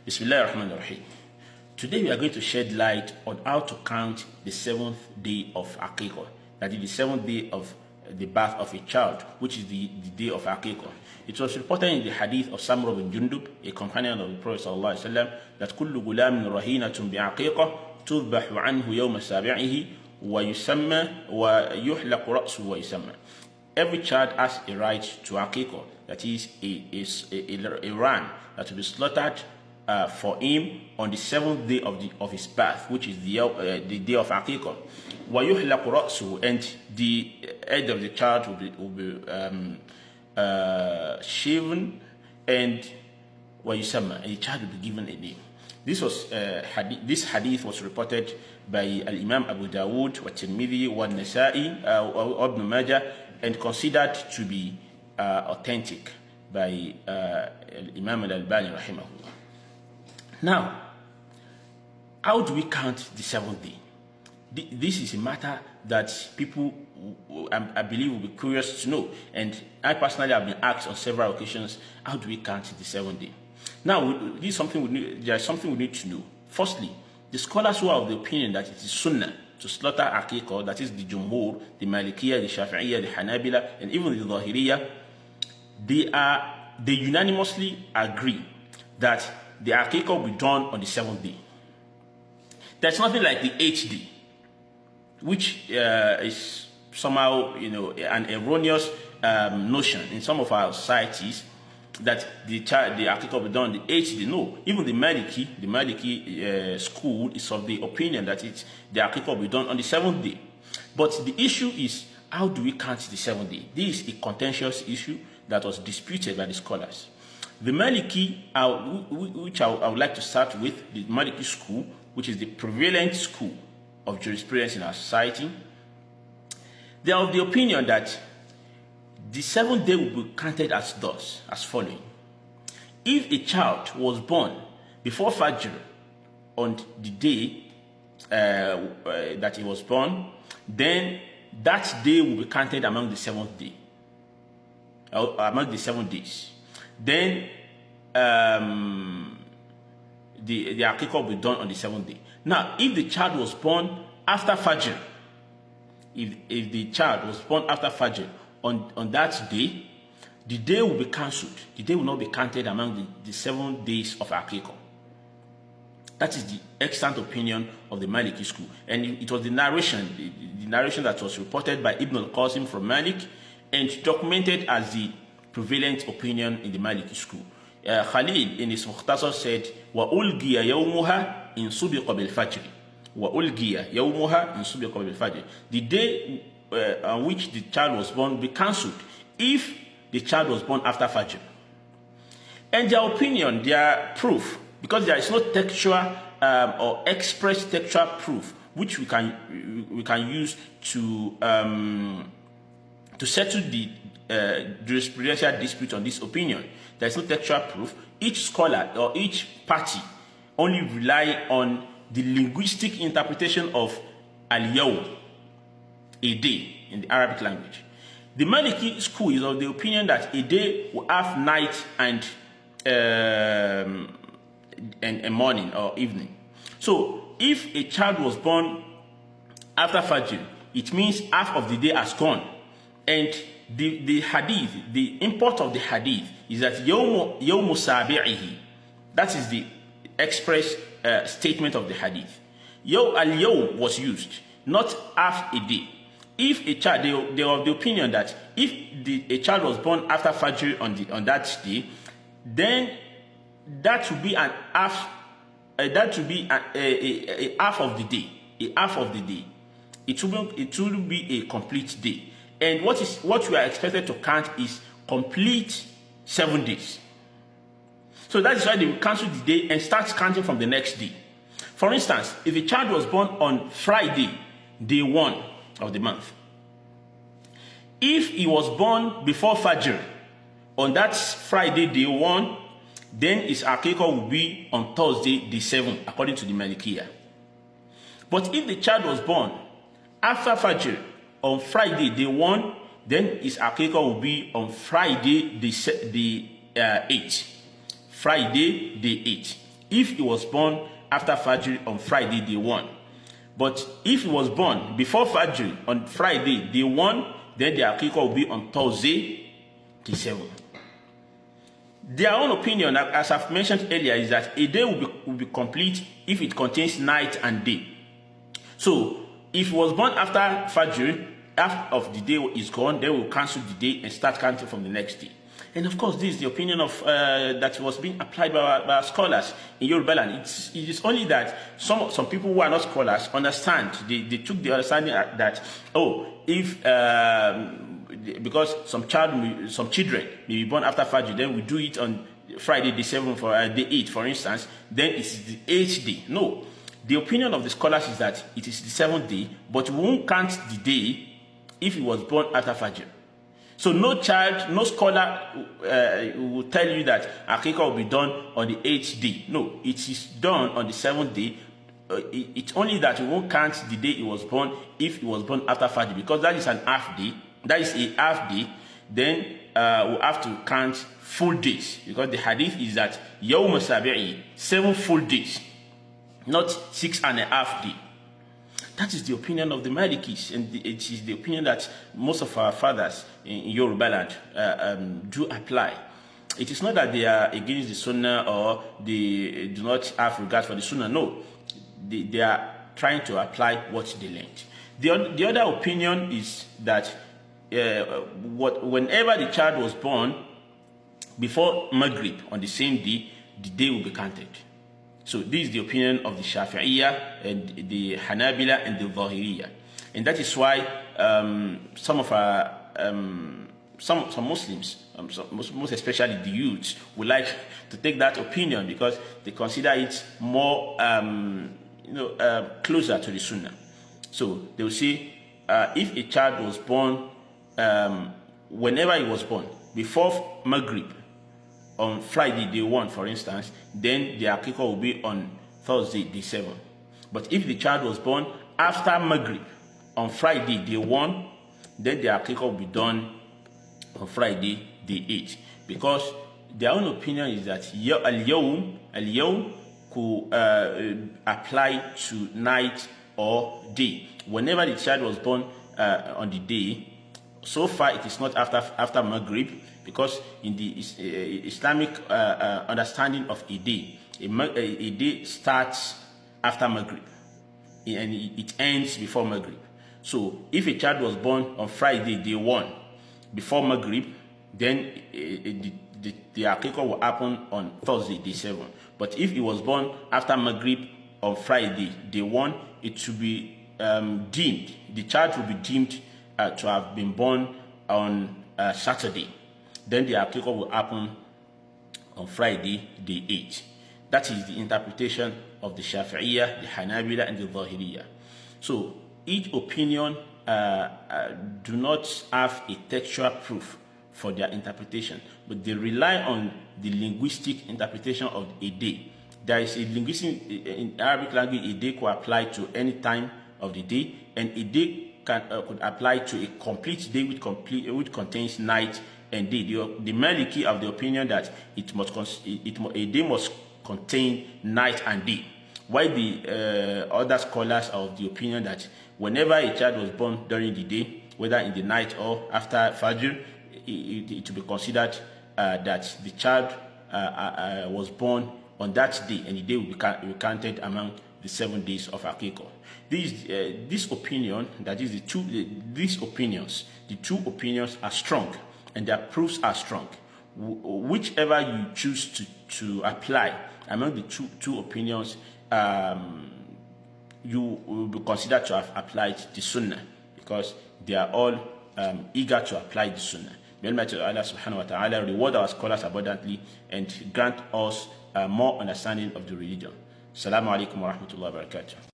Bismillah ar-Rahman ar-Rahim. Today we are going to shed light on how to count the 7th day of Aqīqah, that is the 7th day of the birth of a child, which is the day of Aqīqah. It was reported in the hadith of Samr bin Jundub, a companion of the Prophet ﷺ, that كل غلام رهينة بعقيقة تذبح عنه يوم سابعه ويسمى ويحلق رأسه ويسمى. Every child has a right to Aqīqah, that is a ram that will be slaughtered for him on the 7th day of his birth, which is the day of Aqīqah. وَيُحْلَقُ رَأْسُهُ, and the head of the child will be shaven, and وَيُسَمَّى, and the child will be given a name. This hadith was reported by Al-Imam Abu Dawood, wa Tirmidhi, wa Nasa'i, wa Ibn Majah, and considered to be authentic by Imam Al-Albani rahimahullah. Now, how do we count the 7th day? This is a matter that people, I believe, will be curious to know. And I personally have been asked on several occasions, how do we count the 7th day? Now, there is something we need to know. Firstly, the scholars who are of the opinion that it is sunnah to slaughter Aqīqah, that is the Jumhur, the Malikiyah, the Shafi'iyah, the Hanabila, and even the Zahiriyah, they unanimously agree that the Aqīqah will be done on the 7th day. There's nothing like the 8th day, which is somehow, an erroneous notion in some of our societies, that the Aqīqah will be done on the 8th day. No, even the Maliki school is of the opinion that the Aqīqah will be done on the 7th day. But the issue is, how do we count the 7th day? This is a contentious issue that was disputed by the scholars. The Maliki, which I would like to start with, the Maliki school, which is the prevalent school of jurisprudence in our society, they are of the opinion that the 7th day will be counted as thus, as following. If a child was born before Fajr on the day that he was born, then that day will be counted among the 7th day, among the 7 days. Then the Aqīqah will be done on the 7th day. Now, if the child was born after Fajr, if the child was born after Fajr on that day, the day will be cancelled. The day will not be counted among the 7 days of Aqīqah. That is the extant opinion of the Maliki school. And it was the narration that was reported by Ibn al-Qasim from Malik and documented as the prevalent opinion in the Maliki school. Khalil in his Mukhtasar said, وَأُلْقِيَ يَوْمُهَا إِنْ سُبِقَ بِالْفَجْرِ وَأُلْقِيَ يَوْمُهَا إِنْ سُبِقَ بِالْفَجْرِ. The day on which the child was born will be cancelled if the child was born after Fajr. And their opinion, their proof, because there is no textual or express textual proof which we can use to settle the jurisprudential dispute on this opinion. There is no textual proof. Each scholar or each party only rely on the linguistic interpretation of al-yawm, a day, in the Arabic language. The Maliki school is of the opinion that a day will have night and morning or evening. So if a child was born after Fajr, it means half of the day has gone. And the hadith, the import of the hadith is that yawmu sabi'ihi, that is the express statement of the hadith. Al-yawm was used, not half a day. If a child, they are of the opinion that if a child was born after Fajr on that day, then that would be an half. That would be a half of the day. A half of the day. It will be a complete day. And what we are expected to count is complete 7 days. So that is why they will cancel the day and start counting from the next day. For instance, if a child was born on Friday, day 1 of the month, if he was born before Fajr on that Friday, day 1, then his Aqīqah will be on Thursday, day 7, according to the Malikiyah. But if the child was born after Fajr on Friday, day 1, then his Aqīqah will be on Friday, day 8. Friday, day 8. if he was born after Fajr on Friday, day 1. But if he was born before Fajr on Friday, day 1, then the Aqīqah will be on Thursday, day 7. Their own opinion, as I've mentioned earlier, is that a day will be complete if it contains night and day. So, if he was born after Fajr, half of the day is gone, then we'll cancel the day and start counting from the next day. And of course, this is the opinion of that was being applied by scholars in Yoruba land. It is only that some people who are not scholars understand. They took the understanding that, if because some children may be born after Fajr, then we do it on Friday, day 7 for day 8, for instance, then it's the 8th day. No, the opinion of the scholars is that it is the 7th day, but we won't count the day if he was born after Fajr. So no scholar will tell you that Aqīqah will be done on the 8th day. No, it is done on the 7th day. It's only that we won't count the day he was born if he was born after Fajr, because that is an half day. That is a half day. Then we'll have to count full days, because the hadith is that Yawm Sabi'i, 7 full days, not 6.5 days. That is the opinion of the Malikis, and it is the opinion that most of our fathers in Yoruba land do apply. It is not that they are against the Sunnah or they do not have regard for the Sunnah. No, they are trying to apply what they learned. The other opinion is that whenever the child was born before Maghrib on the same day, the day will be counted. So this is the opinion of the Shafi'iyah and the Hanabila and the Zahiriyah, and that is why some of our some Muslims, most especially the youths, would like to take that opinion because they consider it more closer to the Sunnah. So they will say if a child was born whenever he was born before Maghrib on Friday, day 1, for instance, then the Aqīqah will be on Thursday, day 7. But if the child was born after Maghrib on Friday, day 1, then the Aqīqah will be done on Friday, day 8. Because their own opinion is that al-yawm could apply to night or day. Whenever the child was born on the day, so far it is not after Maghrib, because in the Islamic understanding of a day, a day starts after Maghrib and it ends before Maghrib. So if a child was born on Friday, day 1, before Maghrib, then the Aqīqah will happen on Thursday, day 7. But if it was born after Maghrib on Friday, day 1, it should be deemed, the child will be deemed to have been born on Saturday. Then the Aqīqah will happen on Friday, day 8. That is the interpretation of the Shafi'iyah, the Hanabila, and the Zahiriyah. So each opinion do not have a textual proof for their interpretation, but they rely on the linguistic interpretation of a day. There is a linguistic, in Arabic language, a day could apply to any time of the day, and a day could apply to a complete day which contains night and day. The Maliki of the opinion that a day must contain night and day, while the other scholars are of the opinion that whenever a child was born during the day, whether in the night or after Fajr, it will be considered that the child was born on that day, and the day will be counted among the 7 days of Aqīqah. This opinion, that is the two opinions are strong, and their proofs are strong. Whichever you choose to apply among the two opinions, you will be considered to have applied the Sunnah, because they are all eager to apply the Sunnah. May Allah subhanahu wa ta'ala reward our scholars abundantly and grant us more understanding of the religion. Assalamu alaikum wa rahmatullahi wa barakatuh.